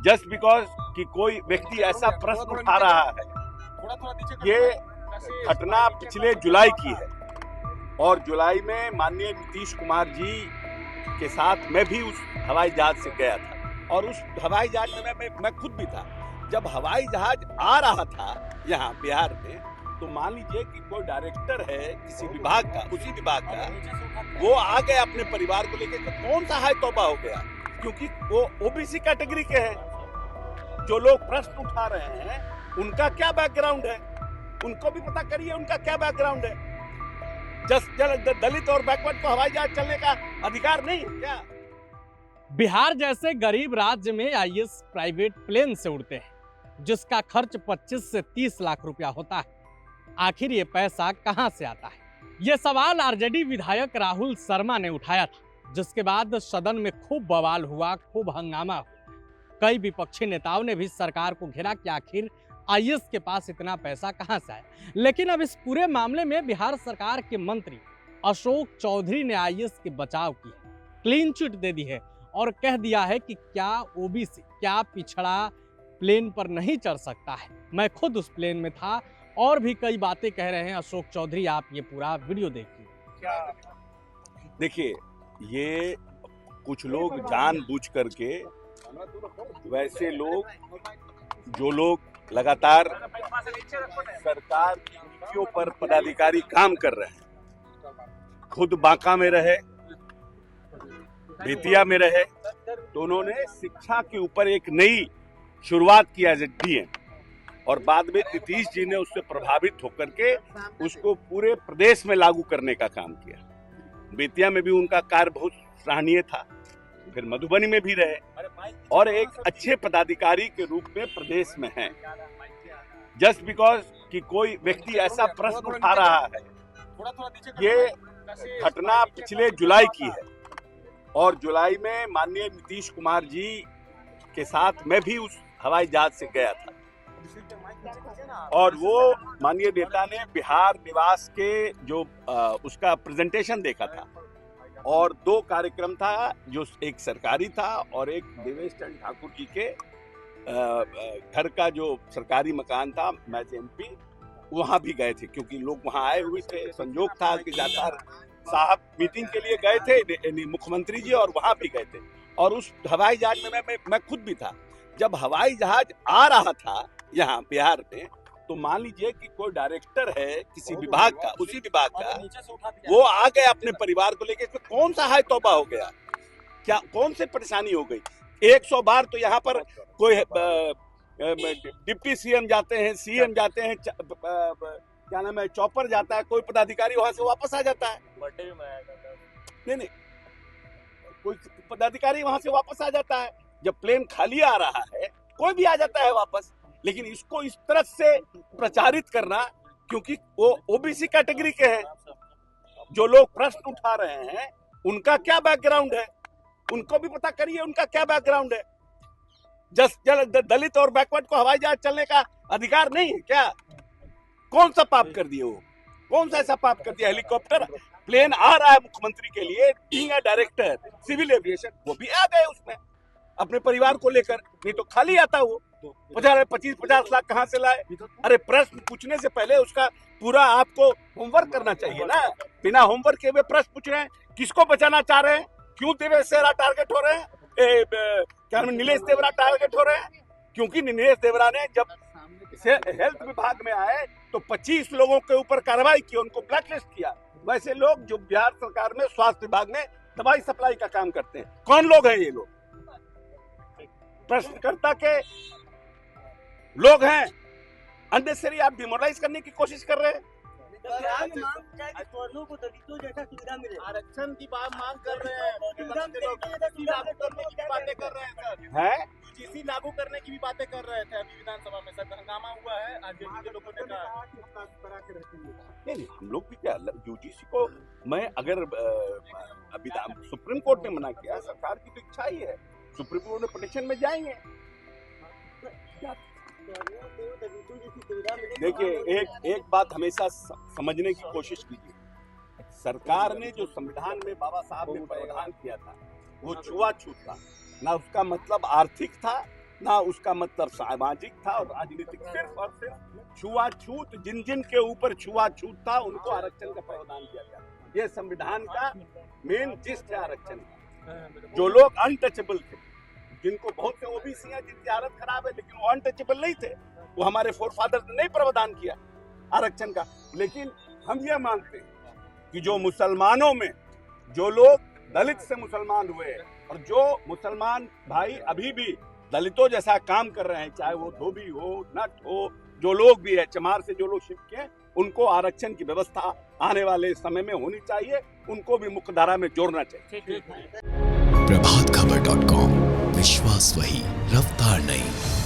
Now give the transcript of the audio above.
Just because कि कोई व्यक्ति ऐसा प्रश्न उठा रहा है। ये घटना पिछले जुलाई की है और जुलाई में माननीय नीतीश कुमार जी के साथ मैं भी उस हवाई जहाज से गया था और उस हवाई जहाज में मैं खुद भी था। जब हवाई जहाज आ रहा था यहाँ बिहार में, तो मान लीजिए कि कोई डायरेक्टर है किसी विभाग का, उसी विभाग का, वो आ गए अपने परिवार को लेकर, तो कौन सा हाय तौबा हो गया, क्योंकि वो ओबीसी कैटेगरी के हैं। जो लोग प्रश्न उठा रहे हैं उनका क्या बैकग्राउंड है, उनको भी पता करिए उनका क्या बैकग्राउंड है। दलित और बैकवर्ड को हवाई जहाज चलने का अधिकार नहीं है क्या? बिहार जैसे गरीब राज्य में आईएएस प्राइवेट प्लेन से उड़ते हैं, जिसका खर्च 25 से 30 लाख रुपया होता है। आखिर ये पैसा कहां से आता है? ये सवाल आरजेडी विधायक राहुल शर्मा ने उठाया था, जिसके बाद सदन में खूब बवाल हुआ, खूब हंगामा हुआ। कई विपक्षी नेताओं ने भी सरकार को घेरा कि आखिर आईएएस के पास इतना पैसा कहां से आया। लेकिन अब इस पूरे मामले में बिहार सरकार के मंत्री अशोक चौधरी ने आईएएस के बचाव की है, क्लीन चिट दे दी है और कह दिया है कि क्या ओबीसी, क्या पिछड़ा प्लेन पर नहीं चढ़ सकता है। मैं खुद उस प्लेन में था और भी कई बातें कह रहे हैं अशोक चौधरी। आप ये पूरा वीडियो देखिए। देखिए, ये कुछ लोग जानबूझ करके, वैसे लोग जो लोग लगातार सरकार की नीतियों पर पदाधिकारी काम कर रहे हैं, खुद बांका में रहे, बेतिया में रहे, तो उन्होंने शिक्षा के ऊपर एक नई शुरुआत किया है और बाद में नीतीश जी ने उससे प्रभावित होकर के उसको पूरे प्रदेश में लागू करने का काम किया। बेतिया में भी उनका कार्य बहुत सराहनीय था, फिर मधुबनी में भी रहे और एक अच्छे पदाधिकारी के रूप में प्रदेश में हैं। जस्ट बिकॉज कि कोई व्यक्ति ऐसा प्रश्न उठा रहा है, ये घटना पिछले जुलाई की है और जुलाई में माननीय नीतीश कुमार जी के साथ मैं भी उस हवाई जहाज से गया था और वो माननीय नेता ने बिहार निवास के जो उसका प्रेजेंटेशन देखा था और 2 कार्यक्रम था, जो एक सरकारी था और एक देवेश चंद्र ठाकुर जी के घर का जो सरकारी मकान था, मैच एमपी, वहां भी गए थे क्योंकि लोग वहां आए हुए थे। संजोग था कि जाकर साहब मीटिंग के लिए गए थे मुख्यमंत्री जी और वहां भी गए थे और उस हवाई जहाज में मैं खुद भी था। जब हवाई जहाज आ रहा था यहाँ बिहार में, तो मान लीजिए कि कोई डायरेक्टर है किसी विभाग का, उसी विभाग का, वो आ गए अपने परिवार को लेकर, कौन सा हाय तौबा हो गया, क्या कौन सी परेशानी हो गई? 100 बार तो यहाँ पर कोई डिप्टी सीएम जाते हैं, सीएम जाते हैं, क्या नाम है, चॉपर जाता है, कोई पदाधिकारी वहां से वापस आ जाता है। नहीं, कोई पदाधिकारी वहां से वापस आ जाता है। जब प्लेन खाली आ रहा है कोई भी आ जाता है वापस, लेकिन इसको इस तरह से प्रचारित करना, क्योंकि वो ओबीसी कैटेगरी के हैं। जो लोग प्रश्न उठा रहे हैं उनका क्या बैकग्राउंड है, उनको भी पता करिए उनका क्या बैकग्राउंड है। दलित और बैकवर्ड को हवाई जहाज चलने का अधिकार नहीं है क्या? कौन सा पाप कर दिए वो, कौन सा ऐसा पाप कर दिया? हेलीकॉप्टर प्लेन आ रहा है मुख्यमंत्री के लिए, being a director civil aviation, वो भी आ गए उसमें अपने परिवार को लेकर, नहीं तो खाली आता वो 25-50 लाख कहां से लाए? अरे प्रश्न पूछने से पहले उसका पूरा आपको होमवर्क करना चाहिए ना। बिना होमवर्क के वे प्रश्न पूछ रहे हैं। किसको बचाना चाह रहे हैं? क्यों देवेश देवरा टारगेट हो रहे हैं? क्या नीलेश देवरा टारगेट हो रहे हैं? क्योंकि नीलेश देवरा ने जब हेल्थ विभाग में आए तो 25 लोगों के ऊपर कार्रवाई की, उनको ब्लैकलिस्ट किया। वैसे लोग जो बिहार सरकार में स्वास्थ्य विभाग में दवाई सप्लाई का काम करते हैं, कौन लोग हैं ये लोग? प्रश्नकर्ता के लोग हैं। अननेसेसरी आप डिमोरलाइज करने की कोशिश कर रहे हैं। आरक्षण की बात मांग कर रहे हैं, लागू करने की बातें कर रहे हैं सर, हैं यूजीसी लागू करने की भी बातें कर रहे थे अभी विधानसभा में। सर हंगामा हुआ है, आरजेडी के लोगों ने कहा। नहीं, हम लोग भी क्या, यूजीसी को मैं अगर अभी सुप्रीम कोर्ट ने मना किया, सरकार की तो इच्छा ही है, सुप्रीम कोर्ट में पिटीशन में जाएंगे। देखिए, एक बात हमेशा समझने की कोशिश कीजिए। सरकार ने जो संविधान में बाबा साहब ने प्रावधान किया था, वो छुआछूत था। ना उसका मतलब आर्थिक था, ना उसका मतलब सामाजिक था और राजनीतिक। सिर्फ और सिर्फ छुआछूत, जिन जिन के ऊपर छुआछूत था उनको आरक्षण का प्रावधान किया गया। ये संविधान का मेन जिस्ट है आरक्षण का। जो लोग अनटचेबल थे, जिनको बहुत से ओबीसी हैं जिनकी हालत खराब है लेकिन वो अनटचेबल नहीं थे, वो हमारे फोरफादर ने नहीं प्रावधान किया आरक्षण का। लेकिन हम ये मानते हैं कि जो मुसलमानों में जो लोग दलित से मुसलमान हुए और जो मुसलमान भाई अभी भी दलितों जैसा काम कर रहे हैं, चाहे वो धोबी हो, नट हो, जो लोग भी है, चमार से जो लोग शिफ्ट किए, उनको आरक्षण की व्यवस्था आने वाले समय में होनी चाहिए, उनको भी मुख्यधारा में जोड़ना चाहिए। प्रभातखबर.com, विश्वास वही, रफ्तार नहीं।